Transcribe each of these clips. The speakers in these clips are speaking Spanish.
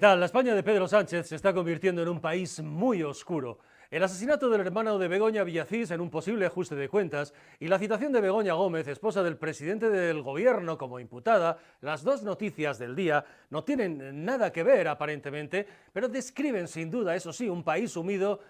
tal? La España de Pedro Sánchez se está convirtiendo en un país muy oscuro. El asesinato del hermano de Begoña Villacís en un posible ajuste de cuentas y la citación de Begoña Gómez, esposa del presidente del gobierno, como imputada, las dos noticias del día no tienen nada que ver aparentemente, pero describen sin duda, eso sí, un país sumido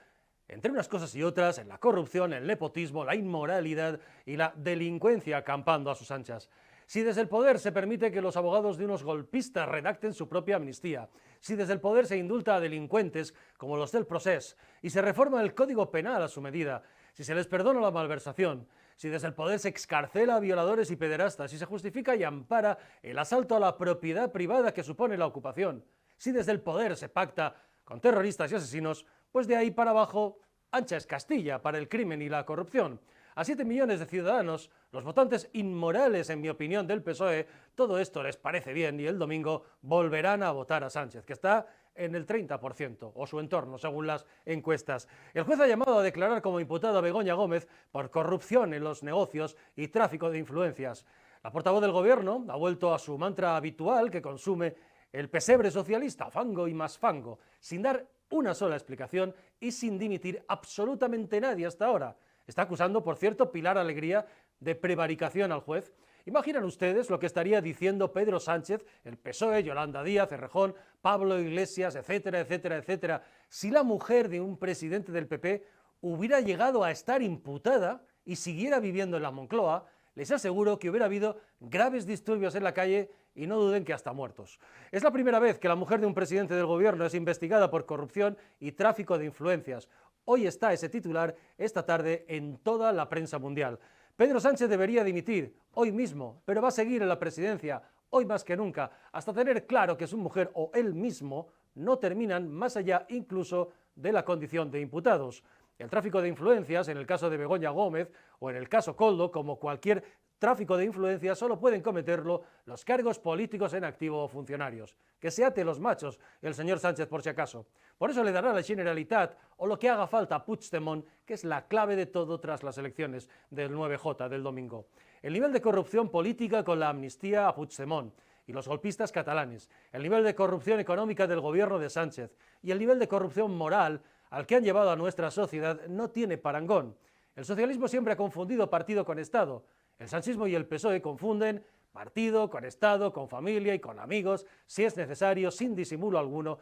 entre unas cosas y otras, en la corrupción, el nepotismo, la inmoralidad y la delincuencia acampando a sus anchas. Si desde el poder se permite que los abogados de unos golpistas redacten su propia amnistía, si desde el poder se indulta a delincuentes como los del Procés y se reforma el Código Penal a su medida, si se les perdona la malversación, si desde el poder se excarcela a violadores y pederastas, si se justifica y ampara el asalto a la propiedad privada que supone la ocupación, si desde el poder se pacta con terroristas y asesinos, pues de ahí para abajo, ancha es Castilla para el crimen y la corrupción. A 7 millones de ciudadanos, los votantes inmorales, en mi opinión, del PSOE, todo esto les parece bien y el domingo volverán a votar a Sánchez, que está en el 30% o su entorno, según las encuestas. El juez ha llamado a declarar como imputada a Begoña Gómez por corrupción en los negocios y tráfico de influencias. La portavoz del gobierno ha vuelto a su mantra habitual que consume el pesebre socialista, fango y más fango, sin dar una sola explicación y sin dimitir absolutamente nadie hasta ahora. Está acusando, por cierto, Pilar Alegría de prevaricación al juez. ¿Imaginan ustedes lo que estaría diciendo Pedro Sánchez, el PSOE, Yolanda Díaz, Errejón, Pablo Iglesias, etcétera, etcétera, etcétera, si la mujer de un presidente del PP hubiera llegado a estar imputada y siguiera viviendo en la Moncloa? Les aseguro que hubiera habido graves disturbios en la calle y no duden que hasta muertos. Es la primera vez que la mujer de un presidente del gobierno es investigada por corrupción y tráfico de influencias. Hoy está ese titular, esta tarde, en toda la prensa mundial. Pedro Sánchez debería dimitir hoy mismo, pero va a seguir en la presidencia, hoy más que nunca, hasta tener claro que su mujer o él mismo no terminan más allá incluso de la condición de imputados. El tráfico de influencias, en el caso de Begoña Gómez o en el caso Koldo, como cualquier tráfico de influencias, solo pueden cometerlo los cargos políticos en activo o funcionarios. Que se ate los machos el señor Sánchez por si acaso. Por eso le dará la Generalitat o lo que haga falta a Puigdemont, que es la clave de todo tras las elecciones del 9J del domingo. El nivel de corrupción política con la amnistía a Puigdemont y los golpistas catalanes, el nivel de corrupción económica del gobierno de Sánchez y el nivel de corrupción moral al que han llevado a nuestra sociedad no tiene parangón. El socialismo siempre ha confundido partido con Estado. El sanchismo y el PSOE confunden partido con Estado, con familia y con amigos, si es necesario, sin disimulo alguno,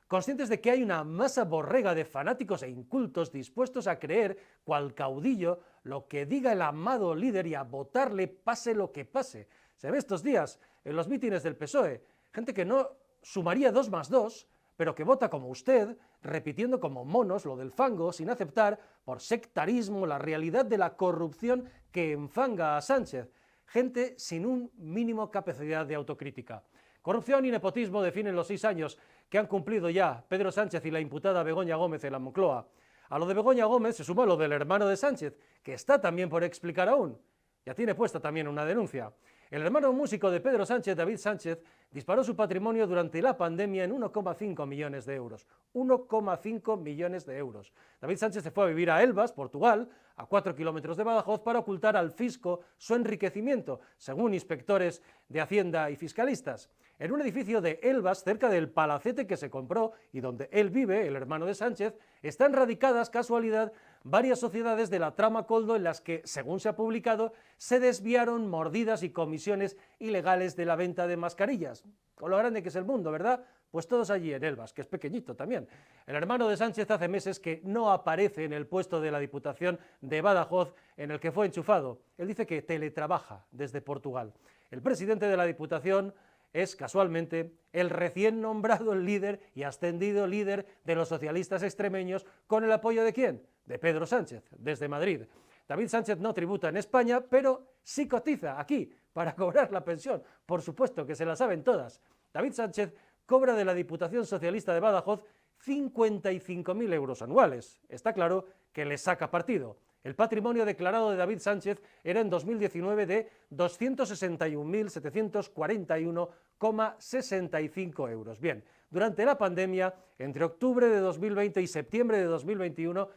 conscientes de que hay una masa borrega de fanáticos e incultos dispuestos a creer, cual caudillo, lo que diga el amado líder y a votarle pase lo que pase. Se ve estos días en los mítines del PSOE, gente que no sumaría 2 más 2, pero que vota como usted, repitiendo como monos lo del fango, sin aceptar, por sectarismo, la realidad de la corrupción que enfanga a Sánchez. Gente sin un mínimo capacidad de autocrítica. Corrupción y nepotismo definen los 6 años que han cumplido ya Pedro Sánchez y la imputada Begoña Gómez en la Moncloa. A lo de Begoña Gómez se suma lo del hermano de Sánchez, que está también por explicar aún. Ya tiene puesta también una denuncia. El hermano músico de Pedro Sánchez, David Sánchez, disparó su patrimonio durante la pandemia en 1,5 millones de euros. 1,5 millones de euros. David Sánchez se fue a vivir a Elvas, Portugal, a 4 kilómetros de Badajoz, para ocultar al fisco su enriquecimiento, según inspectores de Hacienda y fiscalistas. En un edificio de Elvas, cerca del palacete que se compró y donde él vive, el hermano de Sánchez, están radicadas, casualidad, varias sociedades de la trama Koldo en las que, según se ha publicado, se desviaron mordidas y comisiones ilegales de la venta de mascarillas. Con lo grande que es el mundo, ¿verdad? Pues todos allí en Elvas, que es pequeñito también. El hermano de Sánchez hace meses que no aparece en el puesto de la Diputación de Badajoz en el que fue enchufado. Él dice que teletrabaja desde Portugal. El presidente de la Diputación es, casualmente, el recién nombrado líder y ascendido líder de los socialistas extremeños, con el apoyo de ¿quién? De Pedro Sánchez, desde Madrid. David Sánchez no tributa en España, pero sí cotiza aquí para cobrar la pensión. Por supuesto que se la saben todas. David Sánchez cobra de la Diputación Socialista de Badajoz 55.000 euros anuales. Está claro que le saca partido. El patrimonio declarado de David Sánchez era en 2019 de 261.741,65 euros. Bien, durante la pandemia, entre octubre de 2020 y septiembre de 2021,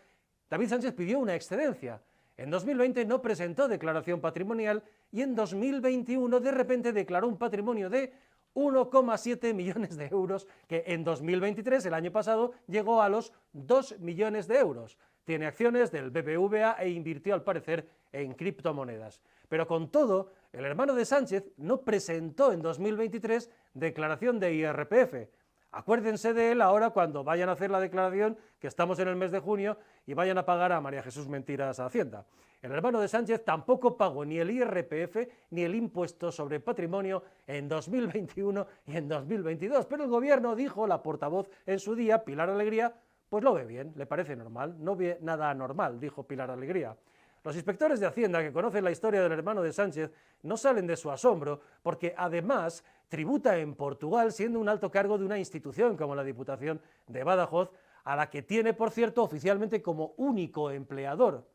David Sánchez pidió una excedencia. En 2020 no presentó declaración patrimonial y en 2021 de repente declaró un patrimonio de 1,7 millones de euros, que en 2023, el año pasado, llegó a los 2 millones de euros. Tiene acciones del BBVA e invirtió, al parecer, en criptomonedas. Pero con todo, el hermano de Sánchez no presentó en 2023 declaración de IRPF. Acuérdense de él ahora cuando vayan a hacer la declaración, que estamos en el mes de junio, y vayan a pagar a María Jesús Mentiras a Hacienda. El hermano de Sánchez tampoco pagó ni el IRPF ni el impuesto sobre patrimonio en 2021 y en 2022, pero el gobierno dijo, la portavoz en su día, Pilar Alegría, pues lo ve bien, le parece normal, no ve nada anormal, dijo Pilar Alegría. Los inspectores de Hacienda, que conocen la historia del hermano de Sánchez, no salen de su asombro, porque además tributa en Portugal, siendo un alto cargo de una institución como la Diputación de Badajoz, a la que tiene, por cierto, oficialmente como único empleador.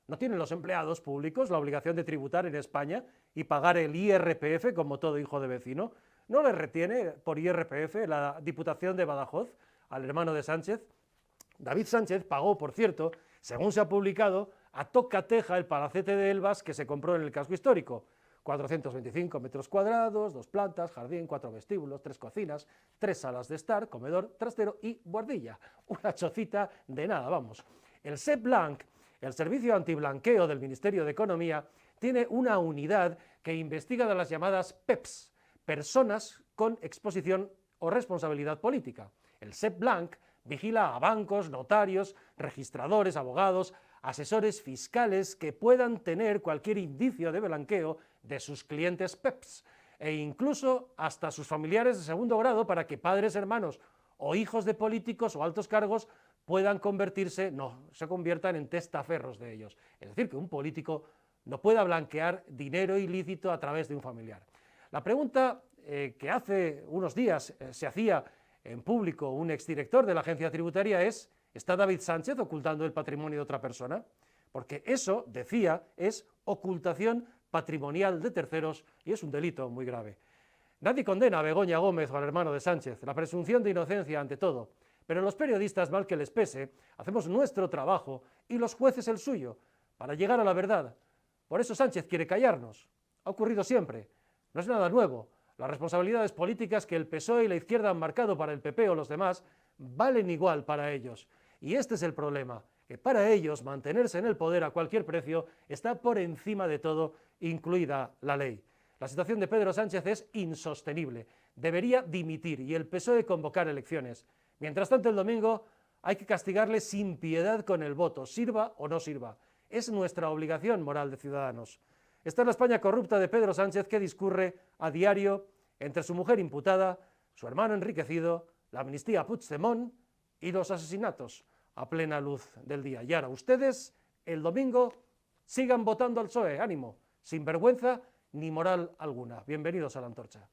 ¿No tienen los empleados públicos la obligación de tributar en España y pagar el IRPF como todo hijo de vecino? ¿No le retiene por IRPF la Diputación de Badajoz al hermano de Sánchez? David Sánchez pagó, por cierto, según se ha publicado, a tocateja el palacete de Elvas que se compró en el casco histórico. 425 metros cuadrados, 2 plantas, jardín, 4 vestíbulos, 3 cocinas, 3 salas de estar, comedor, trastero y guardilla. Una chocita de nada, vamos. El SEBlanc, el Servicio Antiblanqueo del Ministerio de Economía, tiene una unidad que investiga de las llamadas PEPs, personas con exposición o responsabilidad política. El SEBlanc vigila a bancos, notarios, registradores, abogados, asesores fiscales que puedan tener cualquier indicio de blanqueo de sus clientes PEPs e incluso hasta sus familiares de segundo grado para que padres, hermanos o hijos de políticos o altos cargos puedan se conviertan en testaferros de ellos. Es decir, que un político no pueda blanquear dinero ilícito a través de un familiar. La pregunta que hace unos días se hacía en público un exdirector de la agencia tributaria es: ¿está David Sánchez ocultando el patrimonio de otra persona? Porque eso, decía, es ocultación patrimonial de terceros y es un delito muy grave. Nadie condena a Begoña Gómez o al hermano de Sánchez, la presunción de inocencia ante todo, pero los periodistas, mal que les pese, hacemos nuestro trabajo y los jueces el suyo, para llegar a la verdad. Por eso Sánchez quiere callarnos. Ha ocurrido siempre, no es nada nuevo. Las responsabilidades políticas que el PSOE y la izquierda han marcado para el PP o los demás valen igual para ellos. Y este es el problema, que para ellos mantenerse en el poder a cualquier precio está por encima de todo, incluida la ley. La situación de Pedro Sánchez es insostenible. Debería dimitir y el PSOE convocar elecciones. Mientras tanto, el domingo hay que castigarle sin piedad con el voto, sirva o no sirva. Es nuestra obligación moral de ciudadanos. Esta es la España corrupta de Pedro Sánchez que discurre a diario entre su mujer imputada, su hermano enriquecido, la amnistía a Puigdemont y los asesinatos a plena luz del día. Y ahora ustedes, el domingo, sigan votando al PSOE, ánimo, sin vergüenza ni moral alguna. Bienvenidos a La Antorcha.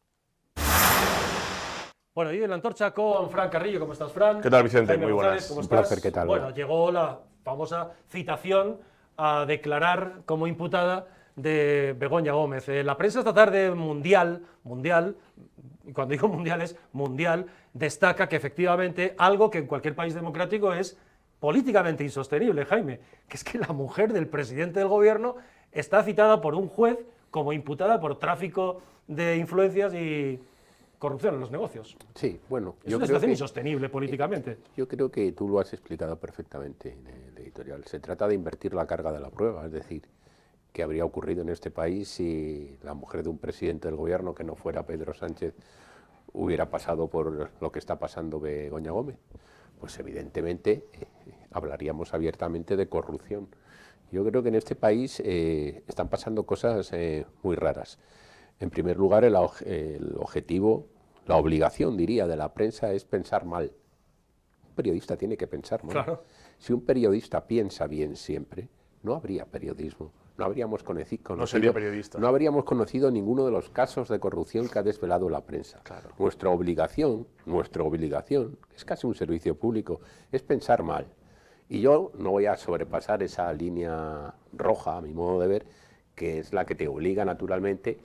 Bueno, y en La Antorcha con Fran Carrillo. ¿Cómo estás, Fran? ¿Qué tal, Vicente? Jaime Muy González, buenas. ¿cómo Un estás? placer, ¿qué tal? Bueno, llegó la famosa citación a declarar como imputada de Begoña Gómez. La prensa esta tarde mundial, y cuando digo mundial es mundial, destaca que efectivamente algo que en cualquier país democrático es políticamente insostenible, Jaime, que es que la mujer del presidente del gobierno está citada por un juez como imputada por tráfico de influencias y corrupción en los negocios. Sí, bueno, Es una situación insostenible políticamente. Yo creo que tú lo has explicado perfectamente en el editorial. Se trata de invertir la carga de la prueba, es decir, ¿qué habría ocurrido en este país si la mujer de un presidente del gobierno que no fuera Pedro Sánchez hubiera pasado por lo que está pasando Begoña Gómez? Pues evidentemente hablaríamos abiertamente de corrupción. Yo creo que en este país están pasando cosas muy raras. En primer lugar, el objetivo, la obligación, diría, de la prensa es pensar mal. Un periodista tiene que pensar mal. Claro. Si un periodista piensa bien siempre, no habría periodismo. No habríamos sería periodista. No habríamos conocido ninguno de los casos de corrupción que ha desvelado la prensa. Claro. Nuestra obligación, es casi un servicio público, es pensar mal. Y yo no voy a sobrepasar esa línea roja, a mi modo de ver, que es la que te obliga naturalmente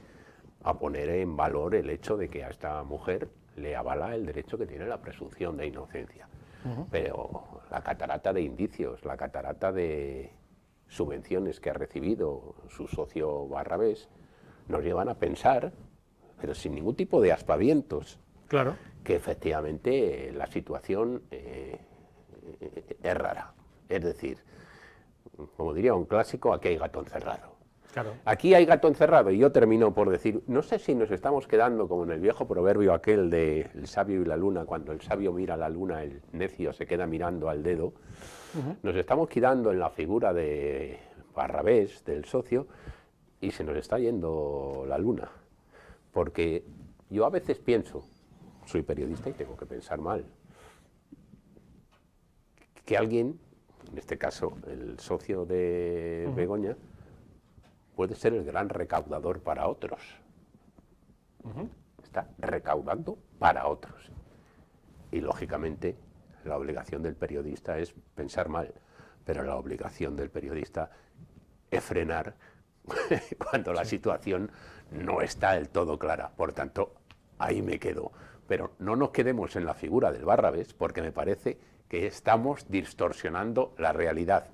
a poner en valor el hecho de que a esta mujer le avala el derecho que tiene la presunción de inocencia. Pero la catarata de indicios, la catarata de subvenciones que ha recibido su socio Barrabés, nos llevan a pensar pero sin ningún tipo de aspavientos. Claro. Que efectivamente la situación es rara. Es decir, como diría un clásico, aquí hay gato encerrado. Claro. Aquí hay gato encerrado, y yo termino por decir, no sé si nos estamos quedando como en el viejo proverbio aquel de el sabio y la luna, cuando el sabio mira a la luna, el necio se queda mirando al dedo. Nos estamos quedando en la figura de Barrabés, del socio, y se nos está yendo la luna. Porque yo a veces pienso, soy periodista y tengo que pensar mal, que alguien, en este caso el socio de Begoña, puede ser el gran recaudador para otros. Está recaudando para otros. Y lógicamente la obligación del periodista es pensar mal, pero la obligación del periodista es frenar cuando la situación no está del todo clara. Por tanto, ahí me quedo. Pero no nos quedemos en la figura del Barrabés, porque me parece que estamos distorsionando la realidad,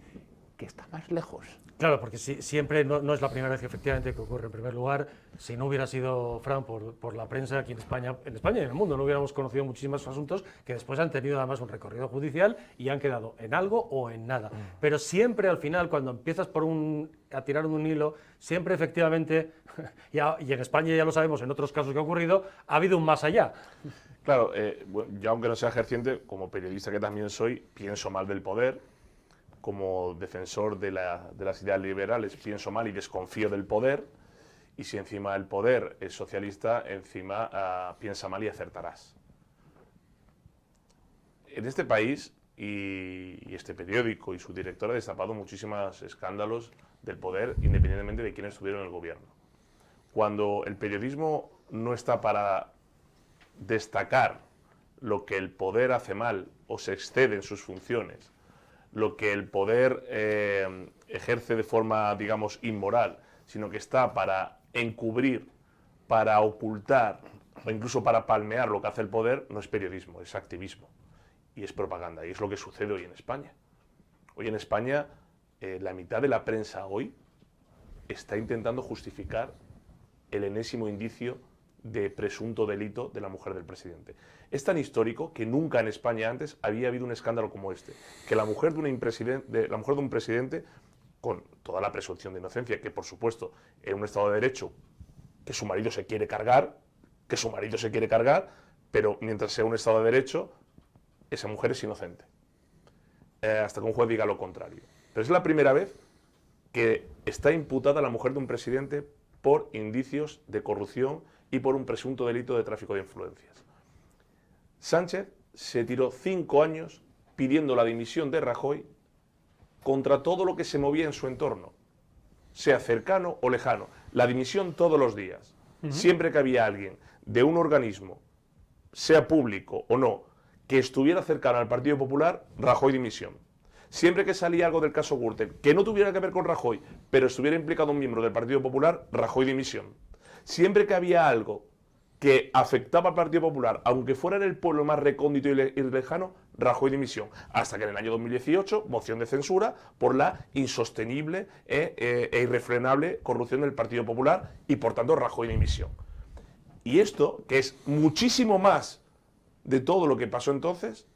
que está más lejos. Claro, porque siempre no es la primera vez que efectivamente que ocurre. En primer lugar, si no hubiera sido Fran por la prensa aquí en España y en el mundo, no hubiéramos conocido muchísimos asuntos que después han tenido además un recorrido judicial y han quedado en algo o en nada. Pero siempre al final, cuando empiezas a tirar un hilo, siempre efectivamente, y en España ya lo sabemos, en otros casos que ha ocurrido, ha habido un más allá. Claro, yo aunque no sea ejerciente, como periodista que también soy, pienso mal del poder. Como defensor de las ideas liberales, pienso mal y desconfío del poder. Y si encima el poder es socialista, encima piensa mal y acertarás. En este país, y este periódico y su director ha destapado muchísimos escándalos del poder, independientemente de quién estuviera en el gobierno. Cuando el periodismo no está para destacar lo que el poder hace mal o se excede en sus funciones, lo que el poder ejerce de forma, digamos, inmoral, sino que está para encubrir, para ocultar o incluso para palmear lo que hace el poder, no es periodismo, es activismo y es propaganda. Y es lo que sucede hoy en España. Hoy en España, la mitad de la prensa hoy está intentando justificar el enésimo indicio de presunto delito de la mujer del presidente. Es tan histórico que nunca en España antes había habido un escándalo como este, que la mujer de un presidente, con toda la presunción de inocencia, que por supuesto en un Estado de Derecho, que su marido se quiere cargar, pero mientras sea un Estado de Derecho, esa mujer es inocente, hasta que un juez diga lo contrario. Pero es la primera vez que está imputada la mujer de un presidente por indicios de corrupción y por un presunto delito de tráfico de influencias. Sánchez se tiró 5 años pidiendo la dimisión de Rajoy contra todo lo que se movía en su entorno, sea cercano o lejano. La dimisión todos los días. Siempre que había alguien de un organismo, sea público o no, que estuviera cercano al Partido Popular, Rajoy dimisión. Siempre que salía algo del caso Gürtel, que no tuviera que ver con Rajoy, pero estuviera implicado un miembro del Partido Popular, Rajoy dimisión. Siempre que había algo que afectaba al Partido Popular, aunque fuera en el pueblo más recóndito y lejano, Rajoy dimisión. Hasta que en el año 2018, moción de censura por la insostenible e irrefrenable corrupción del Partido Popular y, por tanto, Rajoy dimisión. Y esto, que es muchísimo más de todo lo que pasó entonces,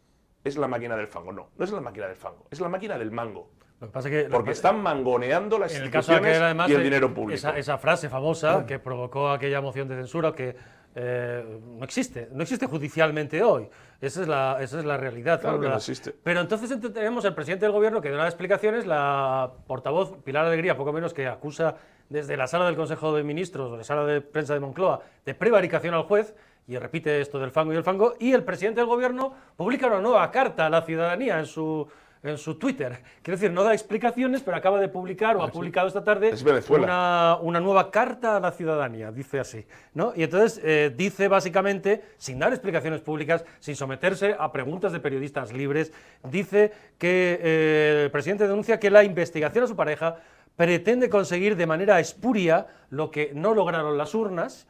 es la máquina del fango. No, no es la máquina del fango, es la máquina del mango. Lo que pasa es que, porque están mangoneando las instituciones además, y el dinero público. Esa frase famosa que provocó aquella moción de censura que no existe judicialmente hoy. Esa es la realidad. Claro que no existe. Pero entonces tenemos el presidente del gobierno que da explicaciones, la portavoz Pilar Alegría, poco menos, que acusa desde la sala del Consejo de Ministros o la sala de prensa de Moncloa de prevaricación al juez, y repite esto del fango y el fango, y el presidente del gobierno publica una nueva carta a la ciudadanía en su Twitter. Quiero decir, no da explicaciones, pero acaba de publicar, o ha publicado esta tarde, una nueva carta a la ciudadanía, dice así, ¿no? Y entonces dice básicamente, sin dar explicaciones públicas, sin someterse a preguntas de periodistas libres, dice que el presidente denuncia que la investigación a su pareja pretende conseguir de manera espuria lo que no lograron las urnas,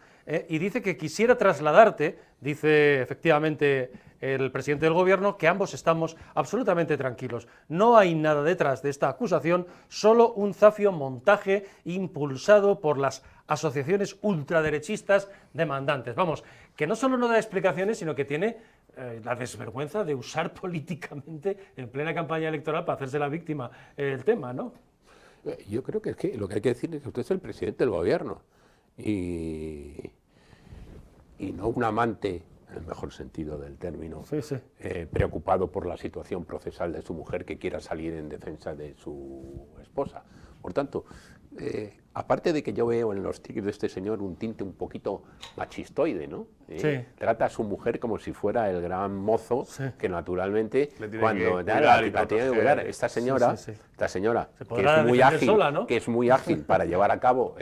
y dice que quisiera trasladarte, dice efectivamente el presidente del gobierno, que ambos estamos absolutamente tranquilos. No hay nada detrás de esta acusación, solo un zafio montaje impulsado por las asociaciones ultraderechistas demandantes. Vamos, que no solo no da explicaciones, sino que tiene la desvergüenza de usar políticamente en plena campaña electoral para hacerse la víctima el tema, ¿no? Yo creo que es que lo que hay que decir es que usted es el presidente del gobierno y no un amante, en el mejor sentido del término, preocupado por la situación procesal de su mujer que quiera salir en defensa de su esposa. Por tanto, aparte de que yo veo en los tics de este señor un tinte un poquito machistoide, ¿no? Trata a su mujer como si fuera el gran mozo que naturalmente cuando la tiene que cuidar. Esta señora que es muy ágil para llevar a cabo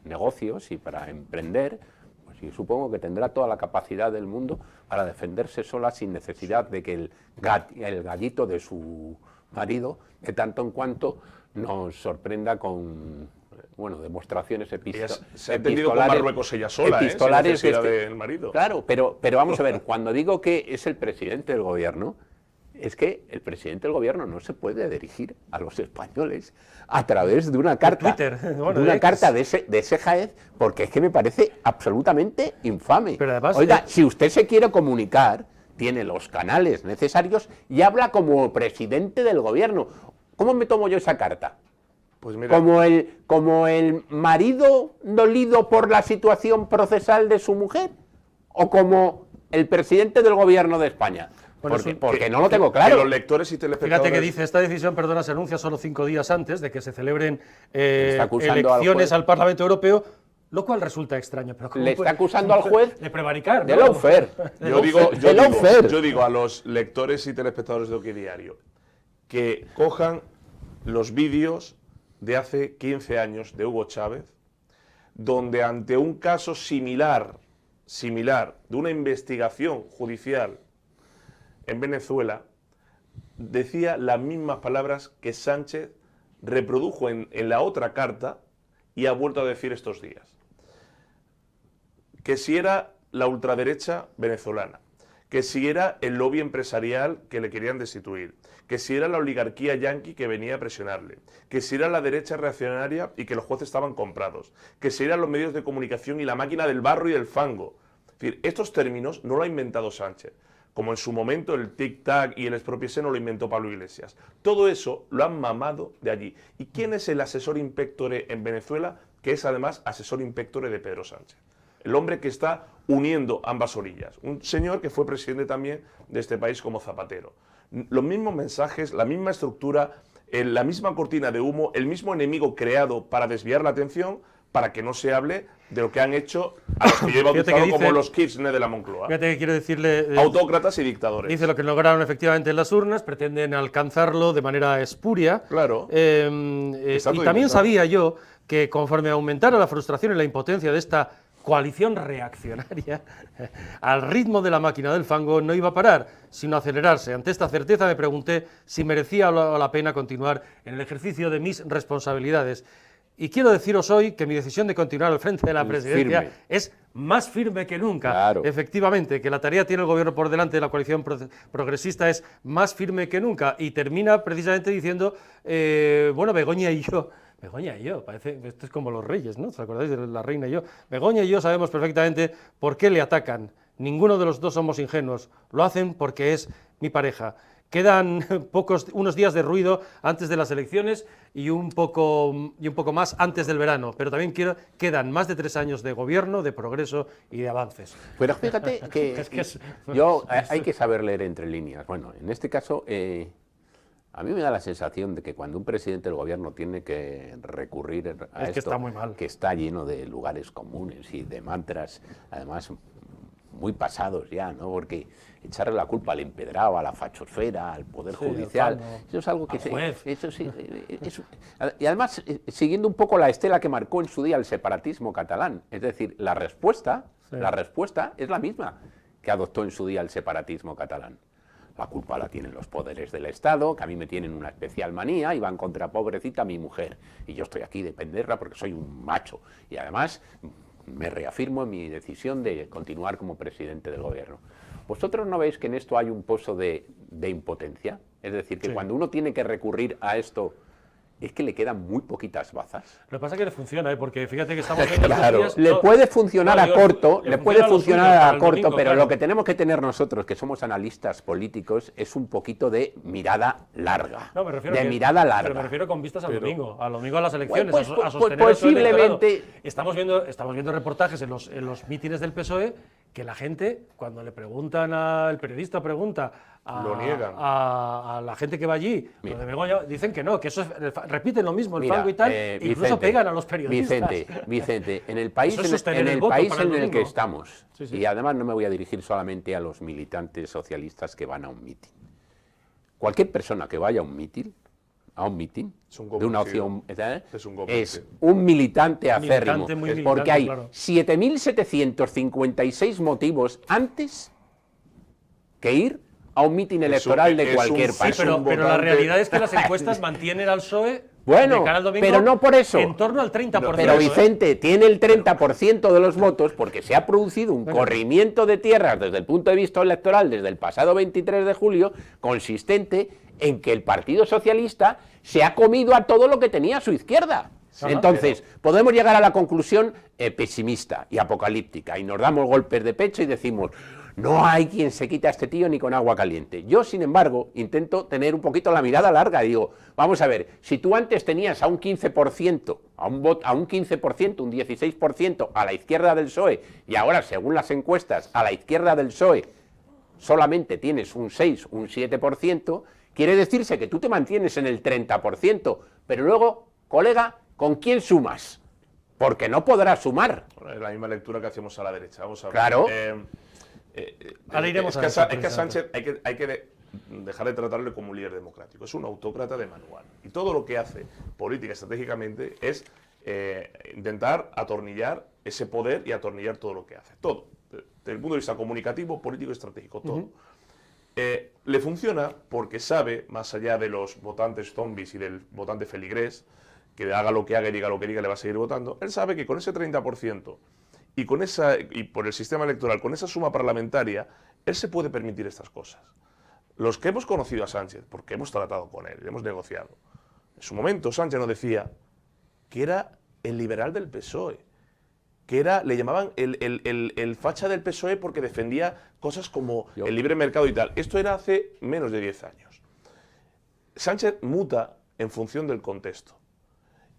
negocios y para emprender, pues yo supongo que tendrá toda la capacidad del mundo para defenderse sola sin necesidad de que el gallito de su marido, de tanto en cuanto nos sorprenda con demostraciones epistolares. Se ha entendido con Marruecos ella sola, sin necesidad del marido. Claro, pero vamos a ver, cuando digo que es el presidente del gobierno, es que el presidente del gobierno no se puede dirigir a los españoles a través de una carta, carta de ese jaez, porque es que me parece absolutamente infame. Pero además, oiga, si usted se quiere comunicar, tiene los canales necesarios y habla como presidente del gobierno. ¿Cómo me tomo yo esa carta? Pues mira, ¿Como el marido dolido por la situación procesal de su mujer? ¿O como el presidente del gobierno de España? Porque no lo tengo claro. Que los lectores y telespectadores... Fíjate que dice, esta decisión, se anuncia solo 5 días antes de que se celebren elecciones al Parlamento Europeo, lo cual resulta extraño. Pero le está acusando al juez de prevaricar, de lawfare. Yo digo a los lectores y telespectadores de OK Diario que cojan los vídeos de hace 15 años de Hugo Chávez, donde ante un caso similar de una investigación judicial en Venezuela, decía las mismas palabras que Sánchez reprodujo en la otra carta y ha vuelto a decir estos días. Que si era la ultraderecha venezolana, que si era el lobby empresarial que le querían destituir, que si era la oligarquía yanqui que venía a presionarle, que si era la derecha reaccionaria y que los jueces estaban comprados, que si eran los medios de comunicación y la máquina del barro y del fango. Es decir, estos términos no lo ha inventado Sánchez, como en su momento el tic-tac y el expropiese no lo inventó Pablo Iglesias. Todo eso lo han mamado de allí. ¿Y quién es el asesor impectore en Venezuela, que es además asesor impectore de Pedro Sánchez? El hombre que está uniendo ambas orillas. Un señor que fue presidente también de este país como Zapatero. Los mismos mensajes, la misma estructura, la misma cortina de humo, el mismo enemigo creado para desviar la atención, para que no se hable de lo que han hecho a los que yo he bautizado como los Kirchner de la Moncloa. Fíjate que quiero decirle... autócratas y dictadores. Dice lo que lograron efectivamente en las urnas, pretenden alcanzarlo de manera espuria. Claro. Y también sabía yo que conforme aumentara la frustración y la impotencia de esta coalición reaccionaria, al ritmo de la máquina del fango no iba a parar, sino acelerarse. Ante esta certeza me pregunté si merecía la pena continuar en el ejercicio de mis responsabilidades. Y quiero deciros hoy que mi decisión de continuar al frente de la presidencia es más firme que nunca. Claro. Efectivamente, que la tarea tiene el gobierno por delante de la coalición progresista es más firme que nunca. Y termina precisamente diciendo, Begoña y yo, parece, esto es como los reyes, ¿no? ¿Os acordáis de la reina y yo? Begoña y yo sabemos perfectamente por qué le atacan. Ninguno de los dos somos ingenuos. Lo hacen porque es mi pareja. Quedan unos días de ruido antes de las elecciones y un poco más antes del verano, pero también quedan más de 3 años de gobierno, de progreso y de avances. Pero fíjate que, hay que saber leer entre líneas. Bueno, en este caso, a mí me da la sensación de que cuando un presidente del gobierno tiene que recurrir a esto, que está muy mal, que está lleno de lugares comunes y de mantras, además muy pasados ya, ¿no? Porque echarle la culpa al empedrado, a la fachosfera, al Poder Judicial, eso es algo que y además siguiendo un poco la estela que marcó en su día el separatismo catalán, es decir, la respuesta es la misma que adoptó en su día el separatismo catalán. La culpa la tienen los poderes del Estado, que a mí me tienen una especial manía y van contra pobrecita mi mujer. Y yo estoy aquí de defenderla porque soy un macho. Y además me reafirmo en mi decisión de continuar como presidente del gobierno. ¿Vosotros no veis que en esto hay un pozo de impotencia? Es decir, que cuando uno tiene que recurrir a esto es que le quedan muy poquitas bazas. Lo que pasa es que le funciona, porque fíjate que estamos viendo Claro, estos días, le puede funcionar a corto, le funciona a corto, domingo, pero claro. lo que tenemos que tener nosotros, que somos analistas políticos, es un poquito de mirada larga. No, me refiero de que- mirada larga. Pero me refiero con vistas al domingo a las elecciones, Pues- a sostener pues el electorado. posiblemente- Estamos viendo reportajes en los mítines del PSOE que la gente, cuando le preguntan el periodista pregunta Lo niegan. a la gente que va allí, lo de Begoña, dicen que no, que eso repiten lo mismo, el Mira, fango y tal, e incluso Vicente, pegan a los periodistas. Vicente, en el país, Eso es sostener en el el voto país para el en el que domingo. estamos, Sí, sí. y además no me voy a dirigir solamente a los militantes socialistas que van a un mitin. Cualquier persona que vaya a un mitin, Es un de una convencido. opción, Es un convencido. es un militante Militante, acérrimo, muy militante, porque hay claro. 7.756 motivos antes que ir a un mitin electoral de es un- cualquier sí, país. Pero la votante. realidad es que las encuestas mantienen al PSOE Bueno, de cara al domingo pero no por eso. en torno al 30%. Pero Vicente tiene el 30% de los votos porque se ha producido un corrimiento de tierras desde el punto de vista electoral desde el pasado 23 de julio consistente en que el Partido Socialista se ha comido a todo lo que tenía a su izquierda. Entonces, podemos llegar a la conclusión pesimista y apocalíptica y nos damos golpes de pecho y decimos, no hay quien se quita a este tío ni con agua caliente. Yo, sin embargo, intento tener un poquito la mirada larga. Digo, vamos a ver, si tú antes tenías a un 15%, a un 15%, un 16% a la izquierda del PSOE y ahora, según las encuestas, a la izquierda del PSOE solamente tienes un 6, un 7%, quiere decirse que tú te mantienes en el 30%, pero luego, colega, ¿con quién sumas? Porque no podrás sumar. Bueno, es la misma lectura que hacemos a la derecha. Vamos a ver. Claro. Ahora iremos es a que eso, es que a precisamente. Sánchez hay que dejar de tratarle como un líder democrático. Es un autócrata de manual. Y todo lo que hace política estratégicamente es intentar atornillar ese poder y atornillar todo lo que hace. Todo. Desde el punto de vista comunicativo, político y estratégico. Todo. Le funciona porque sabe, más allá de los votantes zombies y del votante feligrés, que haga lo que haga y diga lo que diga, le va a seguir votando, él sabe que con ese 30% y por el sistema electoral, con esa suma parlamentaria, él se puede permitir estas cosas. Los que hemos conocido a Sánchez, porque hemos tratado con él, hemos negociado, en su momento Sánchez nos decía que era el liberal del PSOE, que le llamaban el facha del PSOE porque defendía cosas como el libre mercado y tal. Esto era hace menos de 10 años. Sánchez muta en función del contexto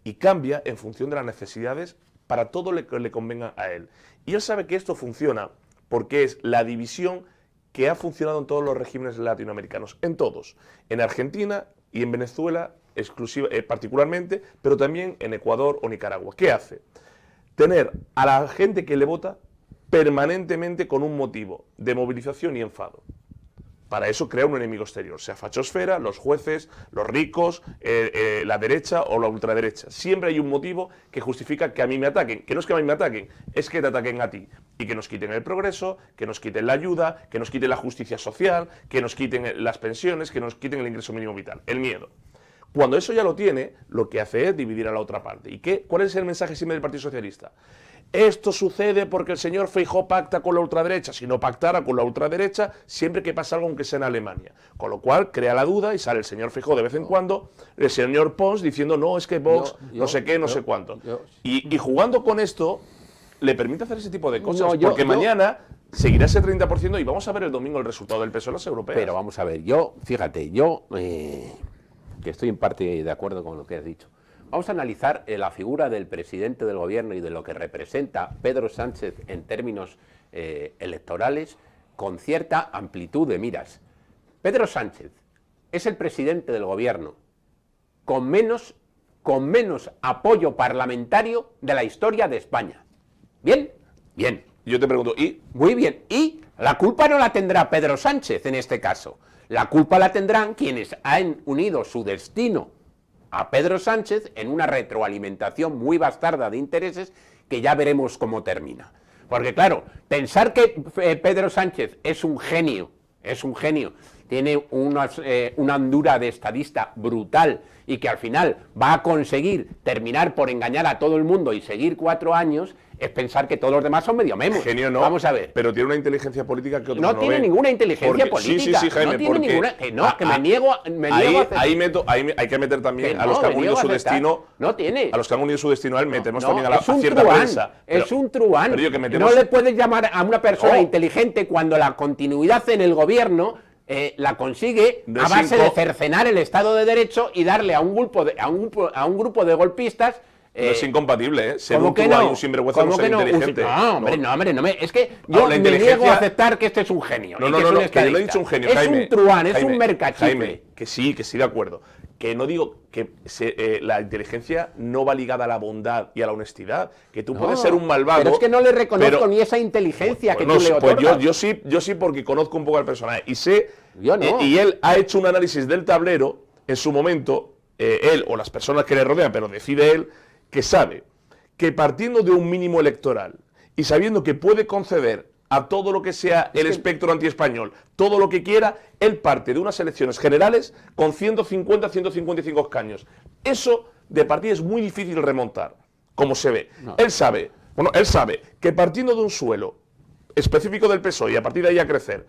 y cambia en función de las necesidades para todo lo que le convenga a él. Y él sabe que esto funciona porque es la división que ha funcionado en todos los regímenes latinoamericanos, en todos, en Argentina y en Venezuela particularmente, pero también en Ecuador o Nicaragua. ¿Qué hace? Tener a la gente que le vota permanentemente con un motivo de movilización y enfado. Para eso crea un enemigo exterior, sea fachosfera, los jueces, los ricos, la derecha o la ultraderecha. Siempre hay un motivo que justifica que a mí me ataquen, que no es que a mí me ataquen, es que te ataquen a ti. Y que nos quiten el progreso, que nos quiten la ayuda, que nos quiten la justicia social, que nos quiten las pensiones, que nos quiten el ingreso mínimo vital, el miedo. Cuando eso ya lo tiene, lo que hace es dividir a la otra parte. ¿Y cuál es el mensaje siempre del Partido Socialista? Esto sucede porque el señor Feijóo pacta con la ultraderecha. Si no pactara con la ultraderecha, siempre que pasa algo, aunque sea en Alemania. Con lo cual, crea la duda y sale el señor Feijóo de vez en cuando, el señor Pons diciendo, no, es que Vox, no sé qué, no sé cuánto. Y jugando con esto, le permite hacer ese tipo de cosas. Porque mañana seguirá ese 30% y vamos a ver el domingo el resultado del PSOE en las europeas. Pero vamos a ver, fíjate, que estoy en parte de acuerdo con lo que has dicho. Vamos a analizar la figura del presidente del gobierno y de lo que representa Pedro Sánchez en términos electorales con cierta amplitud de miras. Pedro Sánchez es el presidente del gobierno con menos apoyo parlamentario de la historia de España. ¿Bien? Bien. Yo te pregunto, ¿y? Muy bien. Y la culpa no la tendrá Pedro Sánchez en este caso. La culpa la tendrán quienes han unido su destino a Pedro Sánchez en una retroalimentación muy bastarda de intereses que ya veremos cómo termina. Porque claro, pensar que Pedro Sánchez es un genio tiene una hondura de estadista brutal y que al final va a conseguir terminar por engañar a todo el mundo y seguir 4 años, es pensar que todos los demás son medio memos. Genio no, vamos a ver. Pero tiene una inteligencia política que otros no tiene ven. ninguna inteligencia política. Sí, Jaime, no tiene ninguna. Que me niego a hay que meter también a los que han unido su destino. No tiene. A los que han unido su destino a él, metemos también a es un cierta truán, prensa. Es un truán. Metemos... No le puedes llamar a una persona inteligente cuando la continuidad en el gobierno la consigue a base de cercenar el Estado de Derecho y darle a un grupo de golpistas. No es incompatible, ¿eh? Ser un truán y un sinvergüenza no ser inteligente. No, hombre, es que yo me niego a aceptar que este es un genio. No, que yo no he dicho un genio, Jaime. Es un truán, es un mercachife. Jaime, que sí, de acuerdo. Que no digo que la inteligencia no va ligada a la bondad y a la honestidad. Que tú puedes ser un malvado. Pero es que no le reconozco ni esa inteligencia que tú le otorgas. Pues yo sí, porque conozco un poco al personaje. Y sé. Yo no. Y él ha hecho un análisis del tablero en su momento, él o las personas que le rodean, pero decide él, que sabe que partiendo de un mínimo electoral y sabiendo que puede conceder a todo lo que sea el espectro antiespañol, todo lo que quiera, él parte de unas elecciones generales con 150, 155 escaños. Eso de partida es muy difícil remontar, como se ve. No. Él sabe que partiendo de un suelo específico del PSOE y a partir de ahí a crecer,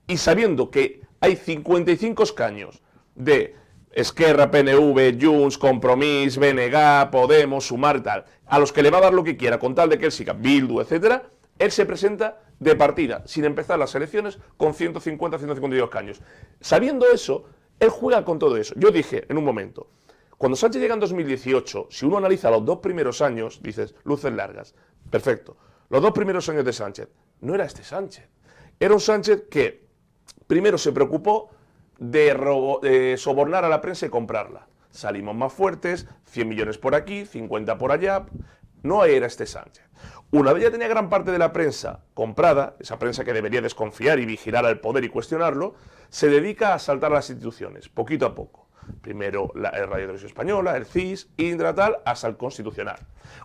y sabiendo que hay 55 escaños de Esquerra, PNV, Junts, Compromís, BNG, Podemos, Sumar y tal, a los que le va a dar lo que quiera con tal de que él siga, Bildu, etcétera, él se presenta de partida, sin empezar las elecciones, con 150, 152 escaños. Sabiendo eso, él juega con todo eso. Yo dije en un momento, cuando Sánchez llega en 2018, si uno analiza los 2 primeros años, dices, luces largas, perfecto. Los 2 primeros años de Sánchez, no era este Sánchez. Era un Sánchez que primero se preocupó de sobornar a la prensa y comprarla. Salimos más fuertes, 100 millones por aquí, 50 por allá. No era este Sánchez. Una vez ya tenía gran parte de la prensa comprada, esa prensa que debería desconfiar y vigilar al poder y cuestionarlo, se dedica a asaltar a las instituciones, poquito a poco. Primero la Radio Televisión Española, el CIS, Indra, tal, hasta el Constitucional.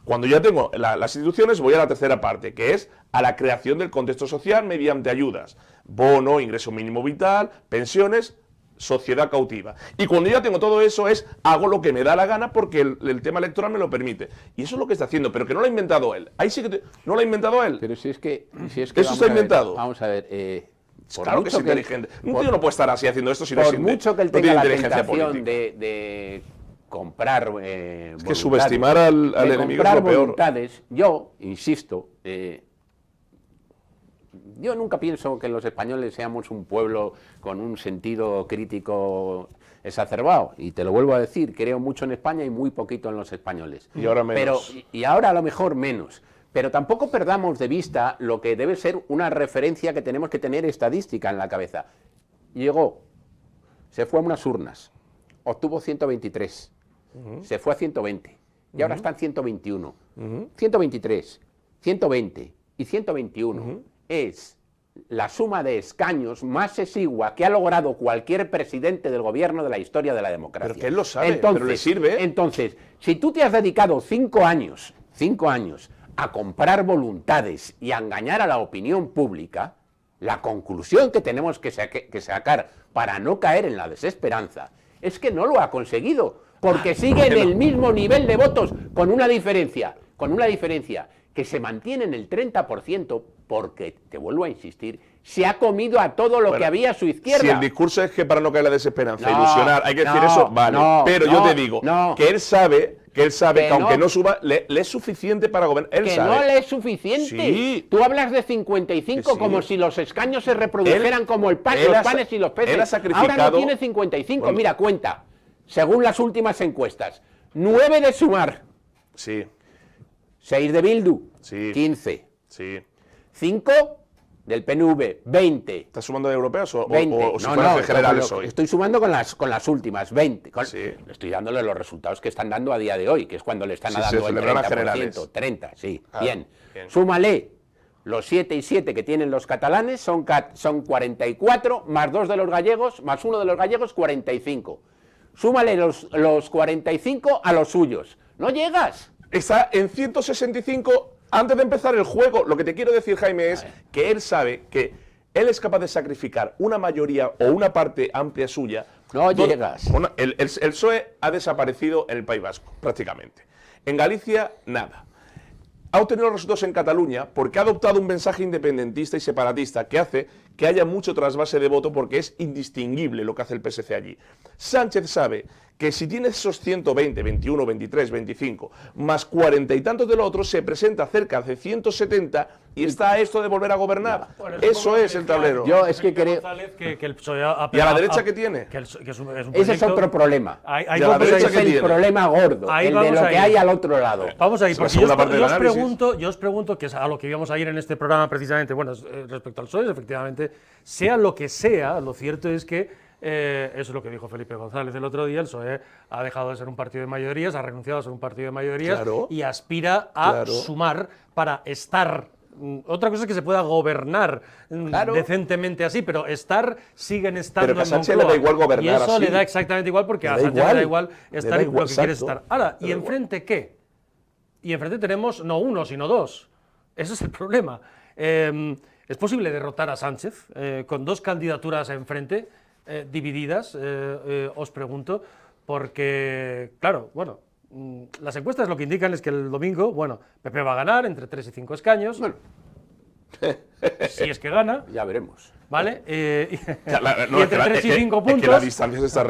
Cuando ya tengo las instituciones, voy a la tercera parte, que es a la creación del contexto social mediante ayudas. Bono, ingreso mínimo vital, pensiones, sociedad cautiva. Y cuando ya tengo todo eso hago lo que me da la gana porque el tema electoral me lo permite. Y eso es lo que está haciendo, pero que no lo ha inventado él. Ahí sí que no lo ha inventado él. Pero si es que eso está inventado. Vamos a ver. Claro que es inteligente. Un tío no puede estar así haciendo esto si no es por mucho que él tenga la tentación de comprar es que subestimar al enemigo es lo peor. Voluntades, yo insisto, yo nunca pienso que los españoles seamos un pueblo con un sentido crítico exacerbado, y te lo vuelvo a decir, creo mucho en España y muy poquito en los españoles. Y ahora menos. Y ahora a lo mejor menos. Pero tampoco perdamos de vista lo que debe ser una referencia que tenemos que tener estadística en la cabeza. Llegó, se fue a unas urnas, obtuvo 123, se fue a 120, y ahora está en 121. 123, 120 y 121 es la suma de escaños más exigua que ha logrado cualquier presidente del gobierno de la historia de la democracia. Pero que él lo sabe, pero le sirve. Entonces, si tú te has dedicado 5 años, a comprar voluntades y a engañar a la opinión pública, la conclusión que tenemos que sacar para no caer en la desesperanza es que no lo ha conseguido, porque sigue en el mismo nivel de votos, con una diferencia que se mantiene en el 30%, porque, te vuelvo a insistir, se ha comido a todo lo que había a su izquierda. Si el discurso es que para no caer en la desesperanza, ilusionar, hay que decir eso, vale. Pero yo te digo que él sabe que aunque no suba, le es suficiente para gobernar. Él sabe. No le es suficiente. Sí. Tú hablas de 55 como si los escaños se reprodujeran como los panes y los peces. Él ha sacrificado. Ahora no tiene 55. Bueno. Mira, cuenta. Según las últimas encuestas, 9 de Sumar. Sí. 6 de Bildu. Sí. 15. Sí. 5 del PNV, 20. ¿Estás sumando de europeas o 20. o no, generales hoy? Estoy sumando con las últimas, 20. Sí. Estoy dándole los resultados que están dando a día de hoy, que es cuando le están dando el 30%. 30, sí. Ah, bien. Súmale los 7 y 7 que tienen los catalanes, son 44, más 2 de los gallegos, más 1 de los gallegos, 45. Súmale los 45 a los suyos. No llegas. Está en 165. Antes de empezar el juego, lo que te quiero decir, Jaime, es que él sabe que él es capaz de sacrificar una mayoría o una parte amplia suya. No llegas. Bueno, el PSOE ha desaparecido en el País Vasco, prácticamente. En Galicia, nada. Ha obtenido resultados en Cataluña porque ha adoptado un mensaje independentista y separatista que hace que haya mucho trasvase de voto porque es indistinguible lo que hace el PSC allí. Sánchez sabe que si tiene esos 120, 21, 23, 25, más 40 y tantos de lo otro, se presenta cerca de 170 y está a esto de volver a gobernar. Bueno, Eso es el tablero. Yo es que creo... Que el PSOE ¿Y a la derecha qué tiene? Que es un Ese es proyecto- otro problema. Ahí ¿Y a la vamos derecha Ese qué es el tiene? problema gordo, Ahí el de vamos lo a que ir. hay al otro lado. Vamos a ir, Es la porque segunda parte del análisis. yo os pregunto, que es a lo que íbamos a ir en este programa precisamente, bueno, respecto al PSOE, efectivamente, sea lo que sea, lo cierto es que, eso es lo que dijo Felipe González el otro día, el PSOE ha dejado de ser un partido de mayorías, ha renunciado a ser un partido de mayorías Claro. y aspira a Claro. sumar para estar. Otra cosa es que se pueda gobernar Claro. decentemente así, pero siguen estando Pero que a en Sánchez Moncloa. le da igual gobernar Y eso así. le da exactamente igual porque Le a da Sánchez le igual. da igual Le estar da en lo igual, que quiere exacto. estar. Ahora, Le ¿y da igual. enfrente qué? Y enfrente tenemos no uno, sino dos. Ese es el problema. ¿Es posible derrotar a Sánchez con dos candidaturas enfrente, divididas? Os pregunto, porque, claro, bueno, las encuestas lo que indican es que el domingo, bueno, PP va a ganar entre 3 y 5 escaños. Bueno. Si es que gana, Ya veremos. ¿vale? No, y es que entre la- 3 y es- 5 es que la puntos. distancia se está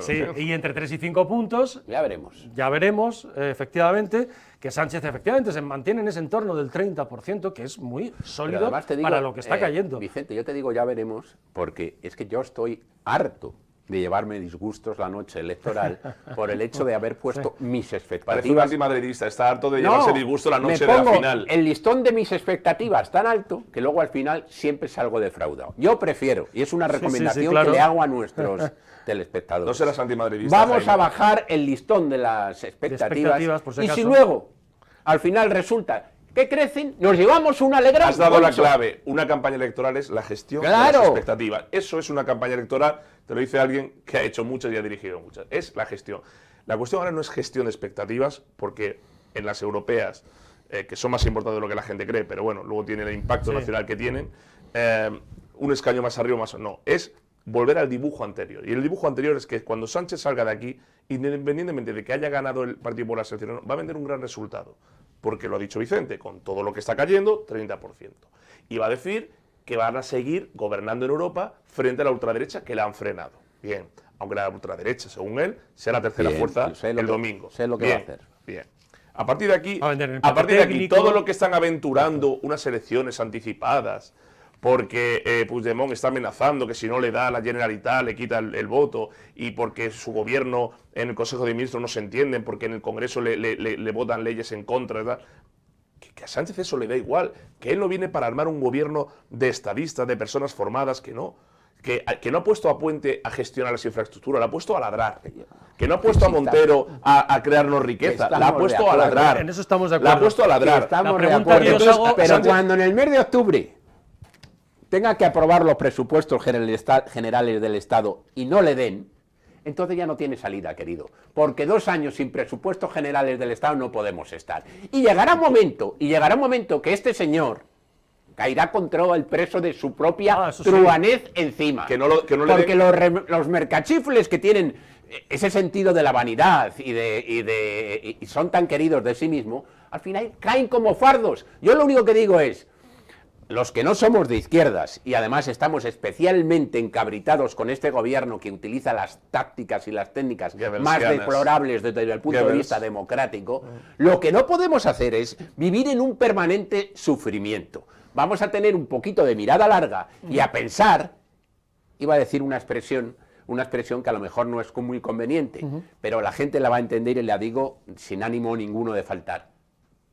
Sí, reduciendo. y entre 3 y 5 puntos, Ya veremos. ya veremos, efectivamente, que Sánchez efectivamente se mantiene en ese entorno del 30%, que es muy Pero sólido además te digo, para lo que está cayendo. Vicente, yo te digo ya veremos, porque es que yo estoy harto de llevarme disgustos la noche electoral por el hecho de haber puesto mis Parece un expectativas. antimadridista, está harto de llevarse disgusto la noche me de la pongo final. el listón de mis expectativas tan alto que luego al final siempre salgo defraudado. Yo prefiero, y es una recomendación claro. que le hago a nuestros telespectadores. No serás antimadridista. Vamos Jaime. a bajar el listón de las expectativas, por si y si acaso. luego al final resulta que crecen, nos llevamos una alegría. Has dado la clave. Una campaña electoral es la gestión de ¡Claro! las expectativas. Eso es una campaña electoral, te lo dice alguien que ha hecho muchas y ha dirigido muchas. Es la gestión. La cuestión ahora no es gestión de expectativas, porque en las europeas, que son más importantes de lo que la gente cree, pero bueno, luego tienen el impacto Sí. nacional que tienen, un escaño más arriba o más... No, es volver al dibujo anterior. Y el dibujo anterior es que cuando Sánchez salga de aquí, independientemente de que haya ganado el Partido Popular Seleccionado, va a vender un gran resultado. Porque lo ha dicho Vicente, con todo lo que está cayendo, 30%. Y va a decir que van a seguir gobernando en Europa frente a la ultraderecha que la han frenado. Bien, aunque la ultraderecha, según él, sea la tercera Bien, fuerza sé lo el que- domingo. sé lo que Bien, va a hacer. Bien. A partir de aquí, Va a vender el a partir de aquí técnico. todo lo que están aventurando unas elecciones anticipadas, porque Puigdemont está amenazando que si no le da a la Generalitat le quita el voto, y porque su gobierno en el Consejo de Ministros no se entienden, porque en el Congreso le votan leyes en contra, ¿verdad? Que a Sánchez eso le da igual, que él no viene para armar un gobierno de estadistas, de personas formadas, que no ha puesto a Puente a gestionar las infraestructuras, la ha puesto a ladrar, que no ha puesto a Montero a crearnos riqueza, la ha Estamos puesto de a acuerdo. ladrar, En eso estamos de la ha acuerdo. puesto a ladrar. Estamos La de pregunta acuerdo. que os Entonces, hago- Pero Sánchez- cuando en el mes de octubre tenga que aprobar los presupuestos generales del Estado y no le den, entonces ya no tiene salida, querido. Porque 2 años sin presupuestos generales del Estado no podemos estar. Y llegará un momento que este señor caerá contra el peso de su propia Eso sí. truanez encima. Que no le Porque dé- los mercachifles que tienen ese sentido de la vanidad y son tan queridos de sí mismos, al final caen como fardos. Yo lo único que digo es, los que no somos de izquierdas y además estamos especialmente encabritados con este gobierno que utiliza las tácticas y las técnicas más Goebbelsianas. deplorables desde el punto de Goebbels. vista democrático, lo que no podemos hacer es vivir en un permanente sufrimiento. Vamos a tener un poquito de mirada larga y a pensar, iba a decir una expresión que a lo mejor no es muy conveniente, pero la gente la va a entender y la digo sin ánimo ninguno de faltar.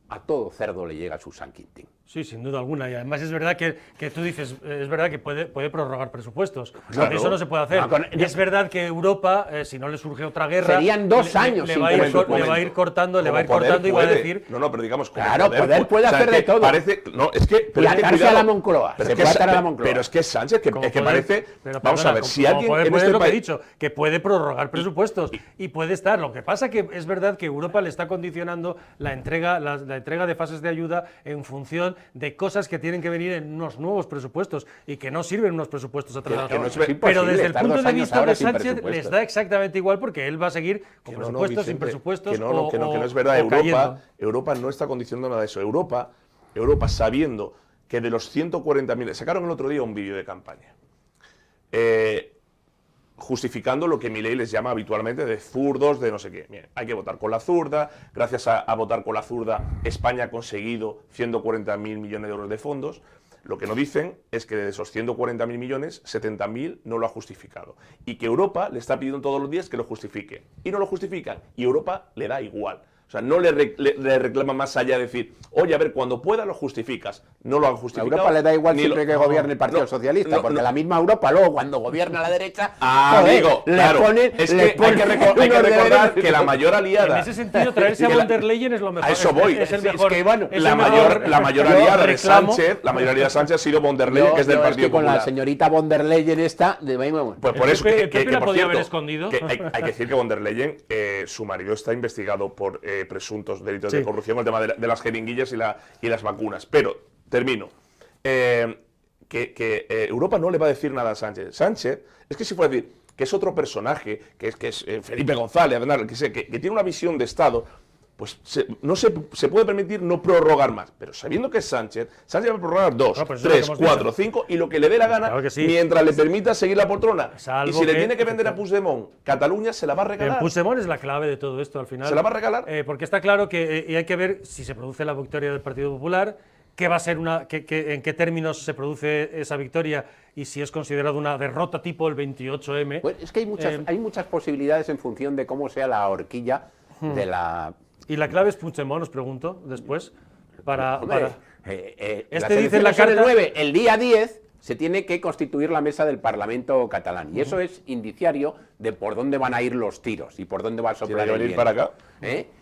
A todo cerdo le llega su San Quintín. Sí, sin duda alguna. Y además es verdad que tú dices, es verdad que puede prorrogar presupuestos. Claro. Eso no se puede hacer. No, con- Es verdad que Europa, si no le surge otra guerra, Serían 2 años le sin va a ir, presupuesto. le va a ir cortando, le va a ir Como poder cortando y va a puede. decir. No, pero digamos, como Claro, poder puede o sea, hacer que de todo. Parece, no, es que... Y atarse a la Moncloa, Pero se es que puede atar a la Sa- Moncloa. Pero es que Sánchez, que Como poder- parece... pero Vamos perdona, a ver, como- si como alguien poder en puede este lo que he país... dicho, que puede prorrogar presupuestos y puede estar. Lo que pasa que es verdad que Europa le está condicionando la entrega de fases de ayuda en función hablan de cosas que tienen que venir en unos nuevos presupuestos y que no sirven unos presupuestos atrasados. Que no es pero desde el estar punto 2 de años vista ahora de sin Sánchez presupuestos. les da exactamente igual porque él va a seguir con presupuestos, sin Vicente, presupuestos que no es verdad. Europa no está condicionando nada de eso. Europa, sabiendo que de los 140.000, sacaron el otro día un vídeo de campaña, justificando lo que Milei les llama habitualmente de zurdos, de no sé qué. Bien, hay que votar con la zurda. Gracias a votar con la zurda, España ha conseguido 140.000 millones de euros de fondos. Lo que no dicen es que de esos 140.000 millones, 70.000 no lo ha justificado. Y que Europa le está pidiendo todos los días que lo justifique. Y no lo justifican. Y Europa le da igual. O sea, no le reclama más allá de decir, oye, a ver, cuando pueda lo justificas. No lo han justificado. A Europa le da igual siempre que gobierne el Partido Socialista, porque la misma Europa luego cuando gobierna la derecha, amigo, claro, hay que recordar que la mayor aliada... En ese sentido, traerse a von der Leyen es lo mejor. A eso voy. Es el mejor. Es que, bueno, la mayor aliada de Sánchez, ha sido von der Leyen, que es del Partido Popular. Con la señorita von der Leyen esta... Pues por eso que la por podía cierto, haber escondido. Hay que decir que von der Leyen, su marido está investigado por presuntos delitos de corrupción, el tema de las jeringuillas y las vacunas. Pero, termino. Europa no le va a decir nada a Sánchez. Sánchez, es que si fuera a decir que es otro personaje, que es Felipe González, que tiene una visión de Estado, pues se puede permitir no prorrogar más. Pero sabiendo que es Sánchez va a prorrogar 2, 3, 4, 5 y lo que le dé la gana, claro sí, mientras le permita seguir la poltrona. Y si le tiene que vender a Puigdemont Cataluña, se la va a regalar. Puigdemont es la clave de todo esto al final. ¿Se la va a regalar? Porque está claro que y hay que ver si se produce la victoria del Partido Popular, qué va a ser en qué términos se produce esa victoria y si es considerado una derrota tipo el 28M. Pues es que hay muchas posibilidades en función de cómo sea la horquilla de la... ¿Y la clave es Puigdemont, os pregunto, después? Dice en la carta... 9, el día 10 se tiene que constituir la mesa del Parlamento catalán. Y eso es indiciario de por dónde van a ir los tiros y por dónde va a soplar el viento. Para acá.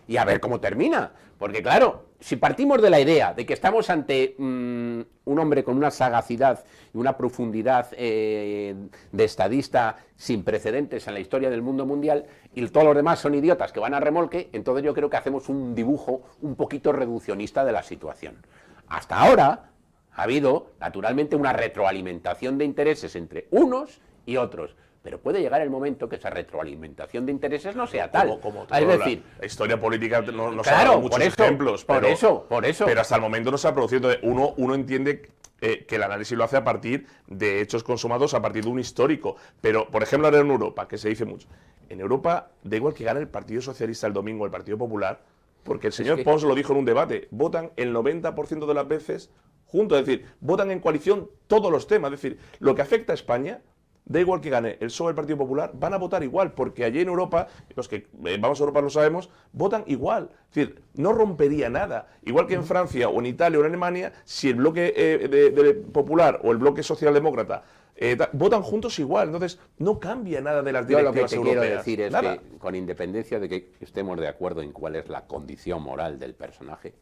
Y a ver cómo termina. Porque claro, si partimos de la idea de que estamos ante un hombre con una sagacidad y una profundidad de estadista sin precedentes en la historia del mundo mundial y todos los demás son idiotas que van a remolque, entonces yo creo que hacemos un dibujo un poquito reduccionista de la situación. Hasta ahora ha habido, naturalmente, una retroalimentación de intereses entre unos y otros. Pero puede llegar el momento que esa retroalimentación de intereses no sea tal. Es decir, la historia política nos ha dado muchos ejemplos. Por eso. Pero hasta el momento no se ha producido. Uno entiende que el análisis lo hace a partir de hechos consumados, a partir de un histórico. Pero, por ejemplo, ahora en Europa, que se dice mucho. En Europa, da igual que gane el Partido Socialista el domingo o el Partido Popular, porque el señor Pons lo dijo en un debate, votan el 90% de las veces juntos. Es decir, votan en coalición todos los temas. Es decir, lo que afecta a España, da igual que gane el PSOE o el Partido Popular, van a votar igual, porque allí en Europa, los que vamos a Europa lo sabemos, votan igual. Es decir, no rompería nada. Igual que en Francia o en Italia o en Alemania, si el bloque popular o el bloque socialdemócrata votan juntos igual. Entonces, no cambia nada de las directivas europeas. Yo lo que te quiero decir es que, con independencia de que estemos de acuerdo en cuál es la condición moral del personaje,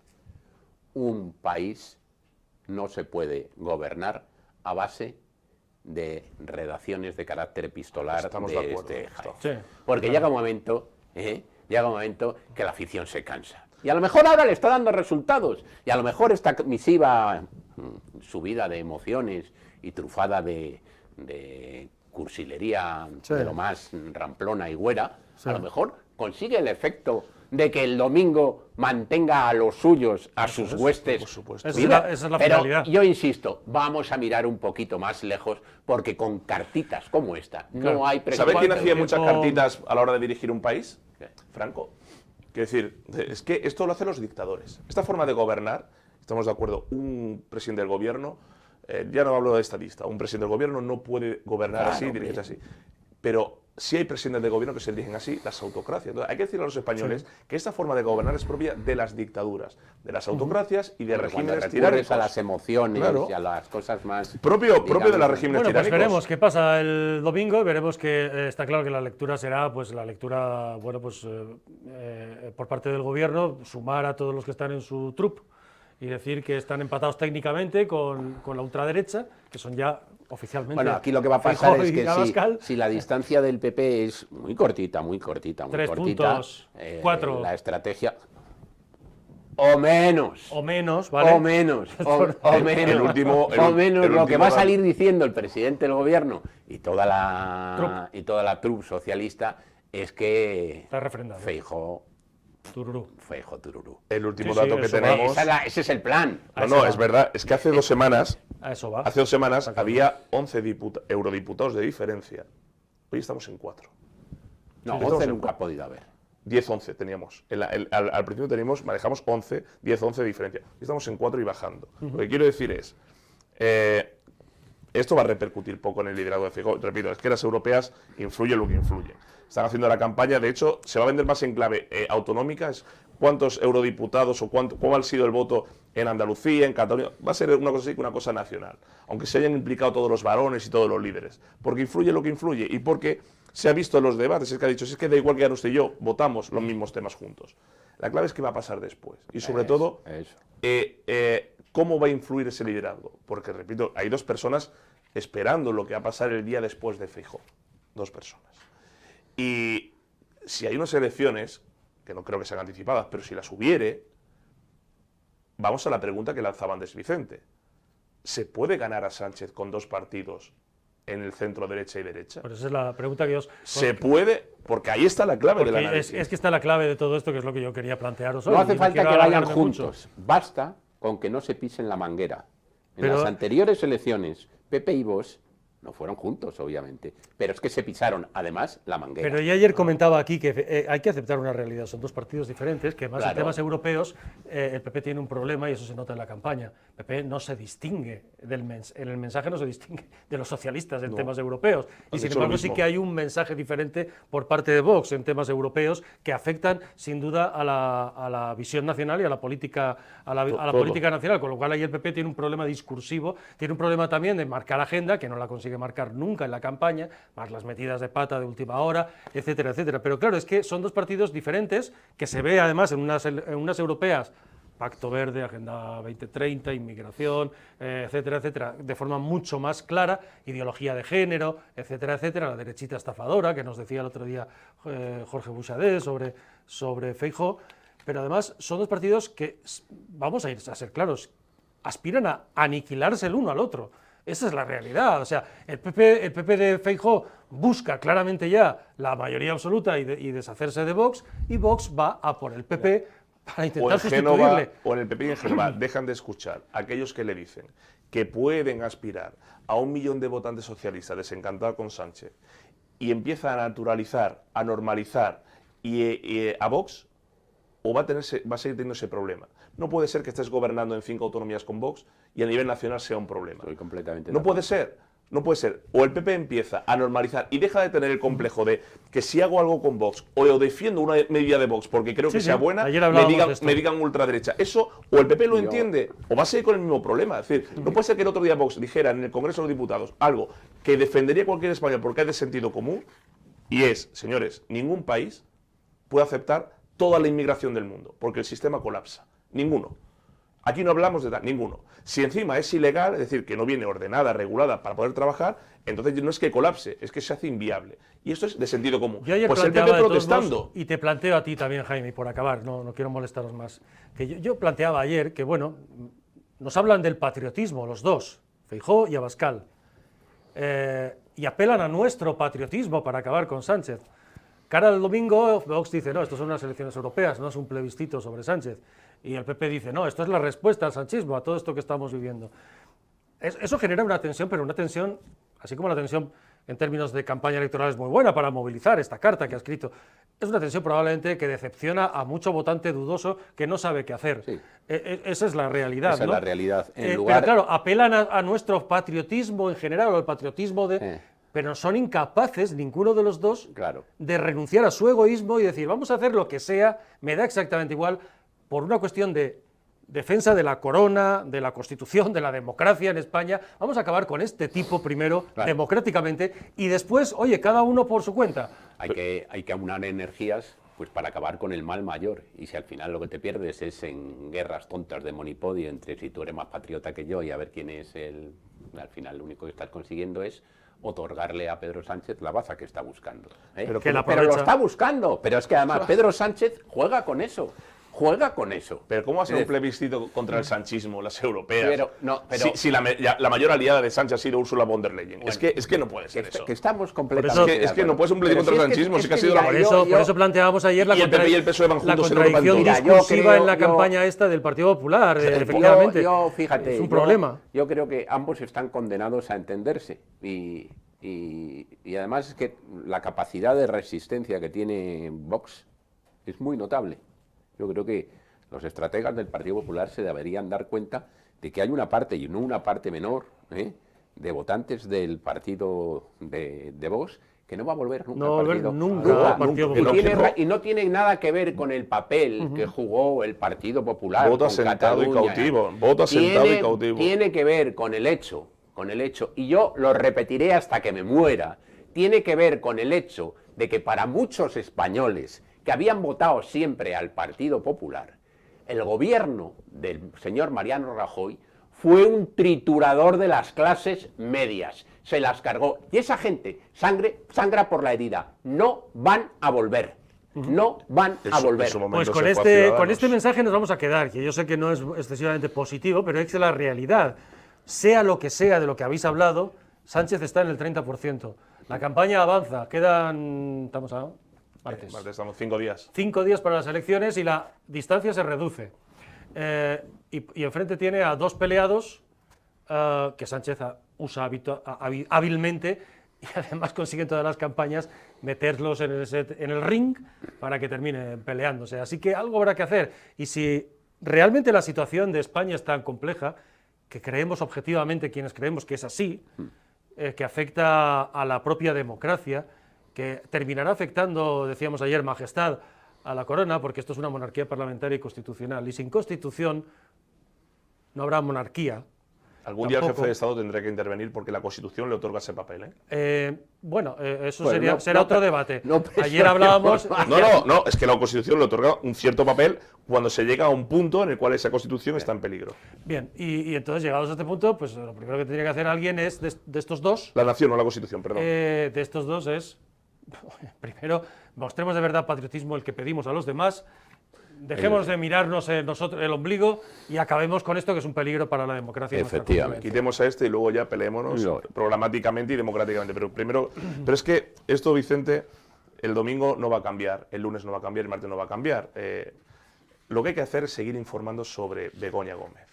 un país no se puede gobernar a base de redacciones de carácter epistolar. Estamos de acuerdo. Porque llega un momento que la afición se cansa. Y a lo mejor ahora le está dando resultados. Y a lo mejor esta misiva subida de emociones y trufada de cursilería de lo más ramplona y güera, a lo mejor consigue el efecto de que el domingo mantenga a los suyos, a sus huestes. Por supuesto. Esa es la finalidad. Yo insisto, vamos a mirar un poquito más lejos, porque con cartitas como esta no hay presupuesto. ¿Sabe quién hacía muchas cartitas a la hora de dirigir un país? Franco. Quiero decir, es que esto lo hacen los dictadores. Esta forma de gobernar, estamos de acuerdo, un presidente del gobierno, ya no hablo de estadista, un presidente del gobierno no puede gobernar así, dirigirse así. Pero sí hay presidentes de gobierno que se dirigen así, las autocracias. Entonces, hay que decirle a los españoles que esta forma de gobernar es propia de las dictaduras, de las autocracias y de regímenes tiránicos. A las emociones y a las cosas más... Propio de las regímenes tiránicos. Pues veremos qué pasa el domingo, veremos que está claro que la lectura será, pues la lectura, por parte del gobierno, sumar a todos los que están en su troupe y decir que están empatados técnicamente con la ultraderecha, que son ya oficialmente... Bueno, aquí lo que va a pasar es que si la distancia del PP es muy cortita, 3 puntos, 4. La estrategia... O menos. O menos, ¿vale? O menos. O menos. El último- o menos el lo que último va a dato. salir diciendo el presidente del gobierno y toda la troupe socialista es que Está refrendado. Feijóo Tururú. tururú. El último Sí, sí, dato que eso va. tenemos... Ese es el plan. A No, eso no, va. es verdad. Es que hace 2 semanas, A eso va. hace 2 semanas Está claro. había 11 eurodiputados de diferencia. Hoy estamos en 4. No, Sí, 11 sí. nunca ha podido haber. 10-11 teníamos. Al principio manejamos 11, 10-11 de diferencia. Hoy estamos en 4 y bajando. Lo que quiero decir es, esto va a repercutir poco en el liderazgo de Feijóo. Repito, es que las europeas influye lo que influye. Están haciendo la campaña, de hecho, se va a vender más en clave autonómica. Es cuántos eurodiputados o cómo ha sido el voto en Andalucía, en Cataluña. Va a ser una cosa así que una cosa nacional. Aunque se hayan implicado todos los varones y todos los líderes. Porque influye lo que influye y porque se ha visto en los debates, es que ha dicho, es que da igual que gane usted y yo, votamos los mismos temas juntos. La clave es qué va a pasar después. Y sobre todo, cómo va a influir ese liderazgo. Porque, repito, hay 2 personas esperando lo que va a pasar el día después de Feijóo. 2 personas. Y si hay unas elecciones, que no creo que sean anticipadas, pero si las hubiere, vamos a la pregunta que lanzaba antes Vicente. ¿Se puede ganar a Sánchez con 2 partidos en el centro derecha y derecha? Pero esa es la pregunta que os... Se puede, porque ahí está la clave del Porque análisis. es que está la clave de todo esto, que es lo que yo quería plantearos hoy. No hace y falta quiero que vayan alargarme mucho. juntos. Basta con que no se pisen la manguera. En Pero- las anteriores elecciones, Pepe y Vox no fueron juntos, obviamente, pero es que se pisaron, además, la manguera. Pero yo ayer comentaba aquí que hay que aceptar una realidad. Son 2 partidos diferentes, que además en Claro. temas europeos el PP tiene un problema y eso se nota en la campaña. El PP no se distingue en el mensaje, no se distingue de los socialistas en temas europeos. Y Has sin dicho lo embargo sí mismo. que hay un mensaje diferente por parte de Vox en temas europeos que afectan sin duda a la visión nacional y a la política, Todo. política nacional. Con lo cual ahí el PP tiene un problema discursivo, tiene un problema también de marcar agenda, que no la consigue marcar nunca en la campaña, más las metidas de pata de última hora, etcétera, etcétera. Pero claro, es que son 2 partidos diferentes, que se ve además en unas europeas, Pacto Verde, Agenda 2030, inmigración, etcétera, etcétera, de forma mucho más clara, ideología de género, etcétera, etcétera, la derechita estafadora, que nos decía el otro día Jorge Buxadé sobre Feijóo, pero además son 2 partidos que, vamos a ser claros, aspiran a aniquilarse el uno al otro. Esa es la realidad. O sea, el PP de Feijóo busca claramente ya la mayoría absoluta y deshacerse de Vox, y Vox va a por el PP para O intentar en Génova, sustituirle. o en el PP y en Génova, dejan de escuchar a aquellos que le dicen que pueden aspirar a 1 millón de votantes socialistas desencantados con Sánchez y empiezan a naturalizar, a normalizar a Vox, o va a seguir teniendo ese problema. No puede ser que estés gobernando en 5 autonomías con Vox y a nivel nacional sea un problema. Estoy completamente de No acuerdo. puede ser. No puede ser. O el PP empieza a normalizar y deja de tener el complejo de que si hago algo con Vox o defiendo una medida de Vox porque creo que Sí, sea sí. buena, Ayer me hablábamos digan, de esto. me digan ultraderecha. Eso, o el PP lo Yo- entiende, o va a seguir con el mismo problema. Es decir, no puede ser que el otro día Vox dijera en el Congreso de los Diputados algo que defendería cualquier español porque es de sentido común, y es, señores, ningún país puede aceptar toda la inmigración del mundo, porque el sistema colapsa. Ninguno. Aquí no hablamos de ninguno. Si encima es ilegal, es decir, que no viene ordenada, regulada para poder trabajar, entonces no es que colapse, es que se hace inviable. Y esto es de sentido común. Yo ayer Pues el planteaba PP de todos protestando. modos, y te planteo a ti también, Jaime, y por acabar, no quiero molestaros más, que yo planteaba ayer que, bueno, nos hablan del patriotismo los 2, Feijóo y Abascal, y apelan a nuestro patriotismo para acabar con Sánchez. Cara al domingo, Vox dice, no, esto son unas elecciones europeas, no es un plebiscito sobre Sánchez. Y el PP dice, no, esto es la respuesta al sanchismo, a todo esto que estamos viviendo. Eso genera una tensión, pero una tensión, así como la tensión en términos de campaña electoral es muy buena para movilizar esta carta que ha escrito, es una tensión probablemente que decepciona a mucho votante dudoso que no sabe qué hacer. Sí. Esa es la realidad. Esa es ¿no? la realidad. Pero claro, apelan a nuestro patriotismo en general, o al patriotismo de... Pero son incapaces, ninguno de los dos, Claro. de renunciar a su egoísmo y decir, vamos a hacer lo que sea, me da exactamente igual, por una cuestión de defensa de la corona, de la Constitución, de la democracia en España, vamos a acabar con este tipo primero, Claro. democráticamente, y después, oye, cada uno por su cuenta. Hay que aunar energías pues para acabar con el mal mayor. Y si al final lo que te pierdes es en guerras tontas de monipodio entre si tú eres más patriota que yo y a ver quién es el... Al final lo único que estás consiguiendo es otorgarle a Pedro Sánchez la baza que está buscando. ¿eh? Que la Pero lo aprovecha. está buscando. Pero es que además Pedro Sánchez juega con eso. juega con eso. Pero ¿cómo va a ser Es un plebiscito contra el sanchismo, las europeas? Pero- si la mayor aliada de Sánchez ha sido Ursula von der Leyen. Bueno, es que no puede ser eso. Que estamos completamente eso- de es que acuerdo. no puede ser un plebiscito Pero contra el si es sanchismo, es sí que ha que sido mira, la Por eso planteábamos ayer Y el PP y el PSOE van la juntos en Europa en contradicción todo. Mira, yo discursiva en la creo- campaña esta del Partido Popular, efectivamente. Fíjate, es un problema. Yo creo que ambos están condenados a entenderse y además es que la capacidad de resistencia que tiene Vox es muy notable. Yo creo que los estrategas del Partido Popular se deberían dar cuenta de que hay una parte, y no una parte menor, de votantes del partido de Vox que no va a volver nunca. No va a volver nunca Nunca. al Partido Y Popular. no tiene nada que ver con el papel que jugó el Partido Popular. Voto con asentado y Cataluña. cautivo. Voto asentado y cautivo. Tiene que ver con el hecho, y yo lo repetiré hasta que me muera, tiene que ver con el hecho de que para muchos españoles que habían votado siempre al Partido Popular, el gobierno del señor Mariano Rajoy fue un triturador de las clases medias, se las cargó. Y esa gente sangra por la herida, no van a volver. No van a volver. En su momento Pues se con fue a este Ciudadanos. mensaje nos vamos a quedar, que yo sé que no es excesivamente positivo, pero es que la realidad, sea lo que sea de lo que habéis hablado, Sánchez está en el 30%. La campaña avanza, estamos a martes. Martes, estamos 5 días. 5 días para las elecciones y la distancia se reduce. Y enfrente tiene a dos peleados que Sánchez usa hábilmente y además consigue en todas las campañas meterlos en el ring para que terminen peleándose. Así que algo habrá que hacer. Y si realmente la situación de España es tan compleja, que creemos objetivamente quienes creemos que es así, que afecta a la propia democracia, que terminará afectando, decíamos ayer, majestad, a la corona, porque esto es una monarquía parlamentaria y constitucional. Y sin constitución no habrá monarquía. Algún día el Tampoco. jefe de Estado tendrá que intervenir porque la Constitución le otorga ese papel. Eso Bueno, será otro debate. no Ayer hablábamos... No, es que la Constitución le otorga un cierto papel cuando se llega a un punto en el cual esa Constitución está en peligro. Bien, y entonces llegados a este punto, pues lo primero que tendría que hacer alguien es, de estos dos, La nación, no la Constitución, perdón. de estos dos es, primero, mostremos de verdad patriotismo el que pedimos a los demás, dejemos de mirarnos nosotros el ombligo y acabemos con esto que es un peligro para la democracia. y nuestra Efectivamente. convivencia. Quitemos a este y luego ya peleémonos No. programáticamente y democráticamente. Pero es que esto, Vicente, el domingo no va a cambiar, el lunes no va a cambiar, el martes no va a cambiar. Lo que hay que hacer es seguir informando sobre Begoña Gómez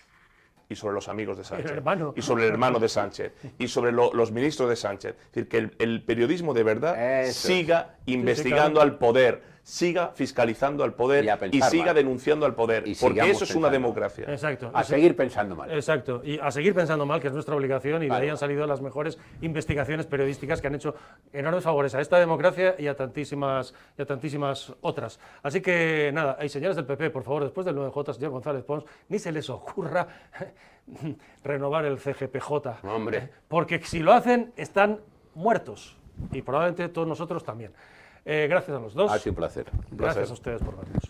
y sobre los amigos de Sánchez, hermano. y sobre el hermano de Sánchez, y sobre los ministros de Sánchez. Es decir, que el periodismo de verdad Eso siga investigando claro. al poder, siga fiscalizando al poder Y a pensar siga mal. denunciando al poder, Y porque sigamos eso es una pensando. democracia. Exacto. A seguir pensando mal. Exacto, y a seguir pensando mal, que es nuestra obligación, y de ahí Claro. han salido las mejores investigaciones periodísticas que han hecho enormes favores a esta democracia y a tantísimas otras. Así que nada, y señores del PP, por favor, después del 9J, señor González Pons, ni se les ocurra renovar el CGPJ. Hombre. Porque si lo hacen, están muertos. Y probablemente todos nosotros también. Gracias a los dos. Ha sido un placer. Gracias a ustedes por vernos.